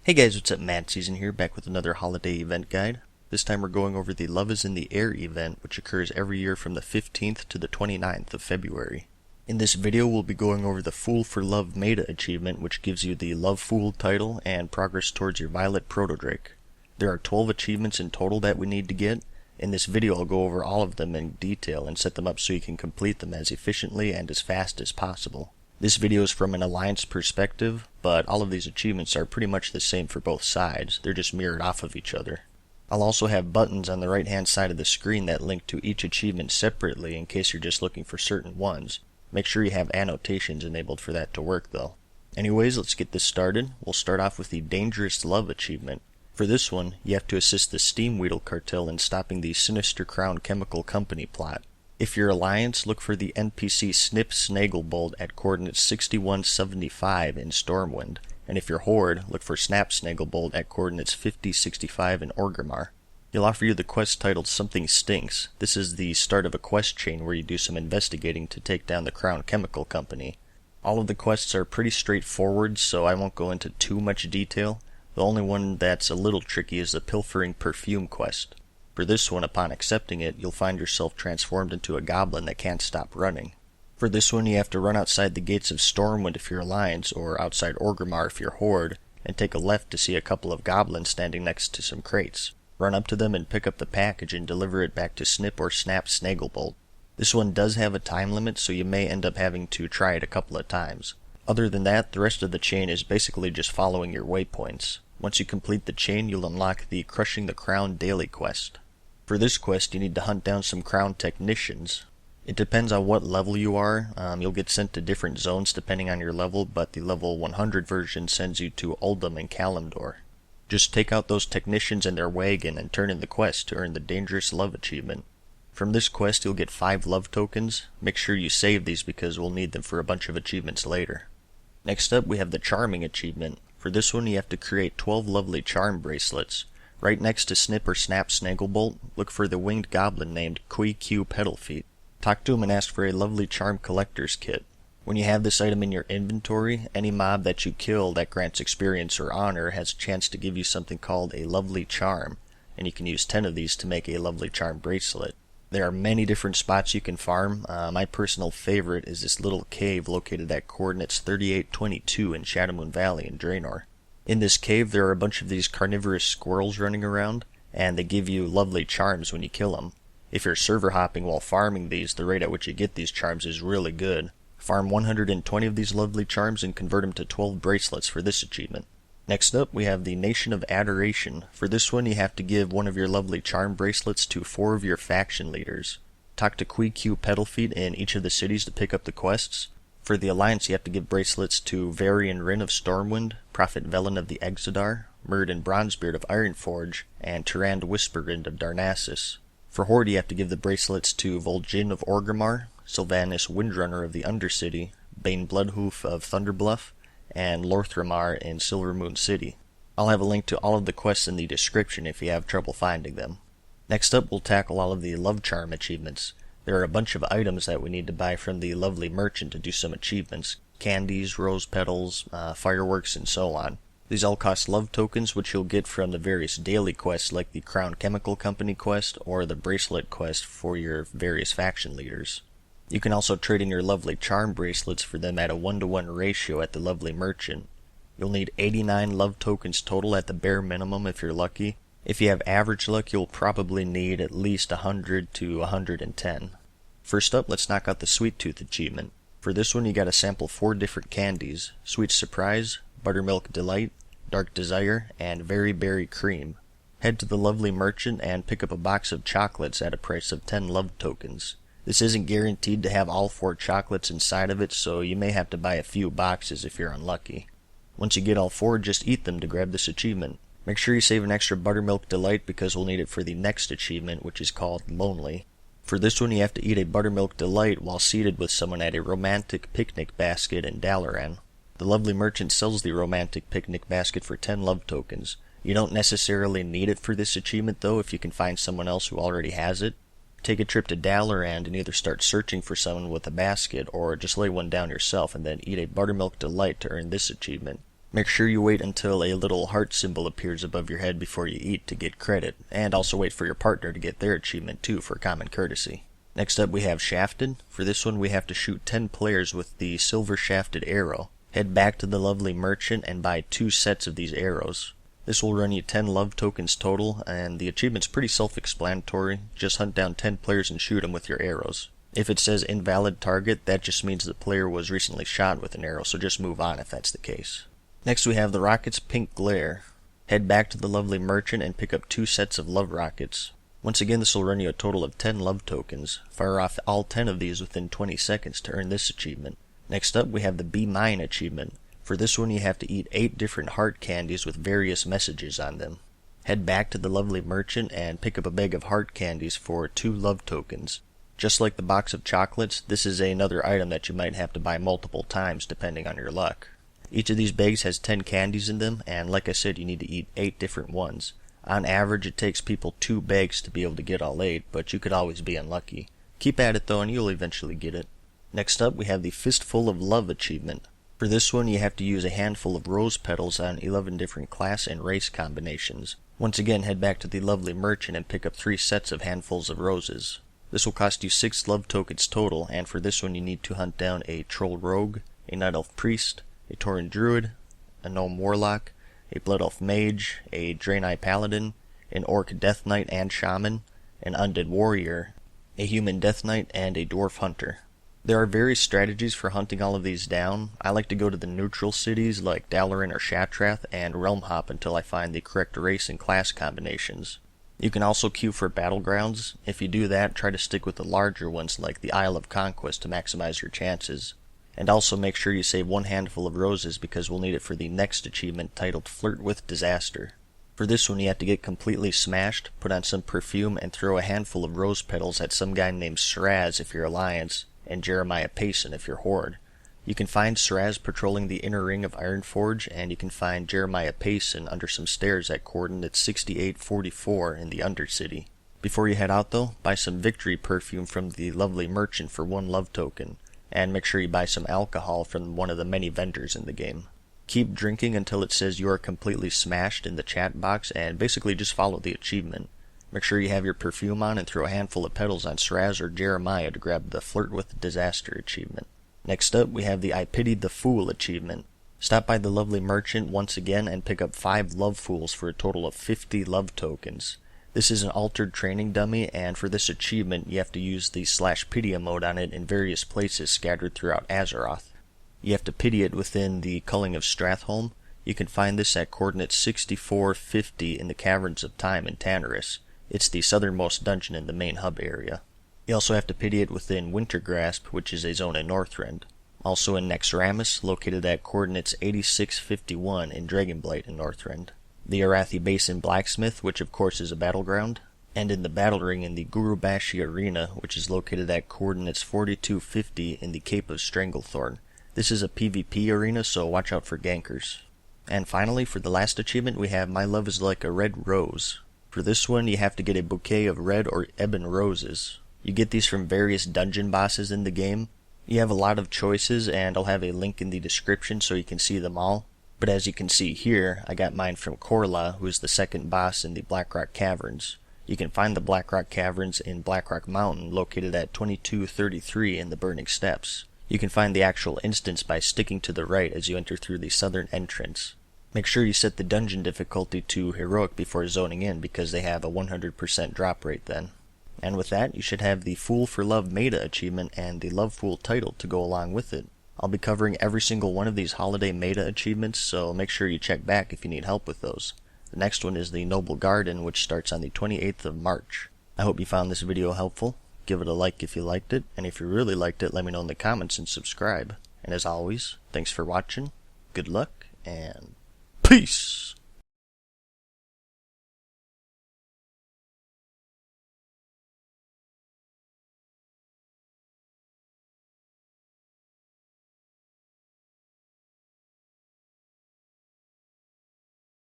Hey guys, what's up? MadSeason here, back with another holiday event guide. This time we're going over the Love is in the Air event, which occurs every year from the 15th to the 29th of February. In this video, we'll be going over the Fool for Love Meta achievement, which gives you the Love Fool title and progress towards your Violet Proto-Drake. There are 12 achievements in total that we need to get. In this video, I'll go over all of them in detail and set them up so you can complete them as efficiently and as fast as possible. This video is from an alliance perspective, but all of these achievements are pretty much the same for both sides. They're just mirrored off of each other. I'll also have buttons on the right hand side of the screen that link to each achievement separately in case you're just looking for certain ones. Make sure you have annotations enabled for that to work though. Anyways, let's get this started. We'll start off with the Dangerous Love achievement. For this one, you have to assist the Steamweedle cartel in stopping the Sinister Crown Chemical Company plot. If you're Alliance, look for the NPC Snip Snagglebolt at coordinates 6175 in Stormwind, and if you're Horde, look for Snap Snagglebolt at coordinates 5065 in Orgrimmar. He'll offer you the quest titled Something Stinks. This is the start of a quest chain where you do some investigating to take down the Crown Chemical Company. All of the quests are pretty straightforward, so I won't go into too much detail. The only one that's a little tricky is the Pilfering Perfume quest. For this one, upon accepting it, you'll find yourself transformed into a goblin that can't stop running. For this one, you have to run outside the gates of Stormwind if you're Alliance, or outside Orgrimmar if you're Horde, and take a left to see a couple of goblins standing next to some crates. Run up to them and pick up the package and deliver it back to Snip or Snap Snagglebolt. This one does have a time limit, so you may end up having to try it a couple of times. Other than that, the rest of the chain is basically just following your waypoints. Once you complete the chain, you'll unlock the Crushing the Crown daily quest. For this quest, you need to hunt down some Crown Technicians. It depends on what level you are. You'll get sent to different zones depending on your level, but the level 100 version sends you to Uldum and Kalimdor. Just take out those technicians and their wagon and turn in the quest to earn the Dangerous Love achievement. From this quest, you'll get 5 love tokens. Make sure you save these because we'll need them for a bunch of achievements later. Next up, we have the Charming achievement. For this one, you have to create 12 lovely charm bracelets. Right next to Snip or Snap Snagglebolt, look for the winged goblin named Q Pedalfeet. Talk to him and ask for a lovely charm collector's kit. When you have this item in your inventory, any mob that you kill that grants experience or honor has a chance to give you something called a lovely charm, and you can use 10 of these to make a lovely charm bracelet. There are many different spots you can farm. My personal favorite is this little cave located at coordinates 3822 in Shadowmoon Valley in Draenor. In this cave, there are a bunch of these carnivorous squirrels running around, and they give you lovely charms when you kill them. If you're server hopping while farming these, the rate at which you get these charms is really good. Farm 120 of these lovely charms and convert them to 12 bracelets for this achievement. Next up, we have the Nation of Adoration. For this one, you have to give one of your lovely charm bracelets to 4 of your faction leaders. Talk to Q Pedalfeet in each of the cities to pick up the quests. For the Alliance, you have to give bracelets to Varian Rin of Stormwind, Prophet Velen of the Exodar, Myrddin Bronzebeard of Ironforge, and Tyrande Whisperwind of Darnassus. For Horde, you have to give the bracelets to Vol'jin of Orgrimmar, Sylvanas Windrunner of the Undercity, Bane Bloodhoof of Thunderbluff, and Lorthramar in Silvermoon City. I'll have a link to all of the quests in the description if you have trouble finding them. Next up, we'll tackle all of the Love Charm achievements. There are a bunch of items that we need to buy from the lovely merchant to do some achievements. Candies, rose petals, fireworks, and so on. These all cost love tokens, which you'll get from the various daily quests like the Crown Chemical Company quest or the Bracelet quest for your various faction leaders. You can also trade in your lovely charm bracelets for them at a 1-to-1 ratio at the lovely merchant. You'll need 89 love tokens total at the bare minimum if you're lucky. If you have average luck, you'll probably need at least 100 to 110. First up, let's knock out the Sweet Tooth achievement. For this one, you gotta sample 4 different candies: Sweet Surprise, Buttermilk Delight, Dark Desire, and Very Berry Cream. Head to the lovely merchant and pick up a box of chocolates at a price of 10 love tokens. This isn't guaranteed to have all 4 chocolates inside of it, so you may have to buy a few boxes if you're unlucky. Once you get all 4, just eat them to grab this achievement. Make sure you save an extra Buttermilk Delight because we'll need it for the next achievement, which is called Lonely. For this one, you have to eat a Buttermilk Delight while seated with someone at a romantic picnic basket in Dalaran. The lovely merchant sells the romantic picnic basket for 10 love tokens. You don't necessarily need it for this achievement though if you can find someone else who already has it. Take a trip to Dalaran and either start searching for someone with a basket or just lay one down yourself and then eat a Buttermilk Delight to earn this achievement. Make sure you wait until a little heart symbol appears above your head before you eat to get credit, and also wait for your partner to get their achievement too for common courtesy. Next up we have Shafted. For this one we have to shoot 10 players with the silver shafted arrow. Head back to the lovely merchant and buy 2 sets of these arrows. This will run you 10 love tokens total, and the achievement's pretty self-explanatory. Just hunt down 10 players and shoot them with your arrows. If it says invalid target, that just means the player was recently shot with an arrow, so just move on if that's the case. Next we have the rocket's pink glare. Head back to the lovely merchant and pick up 2 sets of love rockets. Once again, this will run you a total of 10 love tokens. Fire off all 10 of these within 20 seconds to earn this achievement. Next up we have the Be Mine achievement. For this one you have to eat 8 different heart candies with various messages on them. Head back to the lovely merchant and pick up a bag of heart candies for 2 love tokens. Just like the box of chocolates, this is another item that you might have to buy multiple times depending on your luck. Each of these bags has 10 candies in them, and like I said, you need to eat 8 different ones. On average, it takes people 2 bags to be able to get all 8, but you could always be unlucky. Keep at it though, and you'll eventually get it. Next up, we have the Fistful of Love achievement. For this one, you have to use a handful of rose petals on 11 different class and race combinations. Once again, head back to the lovely merchant and pick up 3 sets of handfuls of roses. This will cost you 6 love tokens total, and for this one you need to hunt down a troll rogue, a night elf priest, a tauren druid, a gnome warlock, a blood elf mage, a draenei paladin, an orc death knight and shaman, an undead warrior, a human death knight, and a dwarf hunter. There are various strategies for hunting all of these down. I like to go to the neutral cities like Dalaran or Shatrath and realm hop until I find the correct race and class combinations. You can also queue for battlegrounds. If you do that, try to stick with the larger ones like the Isle of Conquest to maximize your chances. And also make sure you save 1 handful of roses because we'll need it for the next achievement titled Flirt with Disaster. For this one you have to get completely smashed, put on some perfume, and throw a handful of rose petals at some guy named Sraz if you're Alliance, and Jeremiah Payson if you're Horde. You can find Sraz patrolling the inner ring of Ironforge, and you can find Jeremiah Payson under some stairs at coordinates 6844 in the Undercity. Before you head out though, buy some victory perfume from the lovely merchant for 1 love token, and make sure you buy some alcohol from one of the many vendors in the game. Keep drinking until it says you are completely smashed in the chat box, and basically just follow the achievement. Make sure you have your perfume on and throw a handful of petals on Sraz or Jeremiah to grab the Flirt with Disaster achievement. Next up, we have the I Pitied the Fool achievement. Stop by the lovely merchant once again and pick up 5 love fools for a total of 50 love tokens. This is an altered training dummy, and for this achievement you have to use the /pity emote on it in various places scattered throughout Azeroth. You have to pity it within the Culling of Strathholm. You can find this at coordinates 6450 in the Caverns of Time in Tanarus. It's the southernmost dungeon in the main hub area. You also have to pity it within Wintergrasp, which is a zone in Northrend. Also in Nexramus, located at coordinates 8651 in Dragonblight in Northrend. The Arathi Basin Blacksmith, which of course is a battleground, and in the Battle Ring in the Gurubashi Arena, which is located at coordinates 4250 in the Cape of Stranglethorn. This is a PvP arena, so watch out for gankers. And finally, for the last achievement, we have My Love is Like a Red Rose. For this one, you have to get a bouquet of red or ebon roses. You get these from various dungeon bosses in the game. You have a lot of choices, and I'll have a link in the description so you can see them all. But as you can see here, I got mine from Korla, who is the second boss in the Blackrock Caverns. You can find the Blackrock Caverns in Blackrock Mountain, located at 2233 in the Burning Steppes. You can find the actual instance by sticking to the right as you enter through the southern entrance. Make sure you set the dungeon difficulty to Heroic before zoning in, because they have a 100% drop rate then. And with that, you should have the Fool for Love Meta achievement and the Love Fool title to go along with it. I'll be covering every single one of these holiday meta achievements, so make sure you check back if you need help with those. The next one is the Noble Garden, which starts on the 28th of March. I hope you found this video helpful. Give it a like if you liked it, and if you really liked it, let me know in the comments and subscribe. And as always, thanks for watching, good luck, and peace!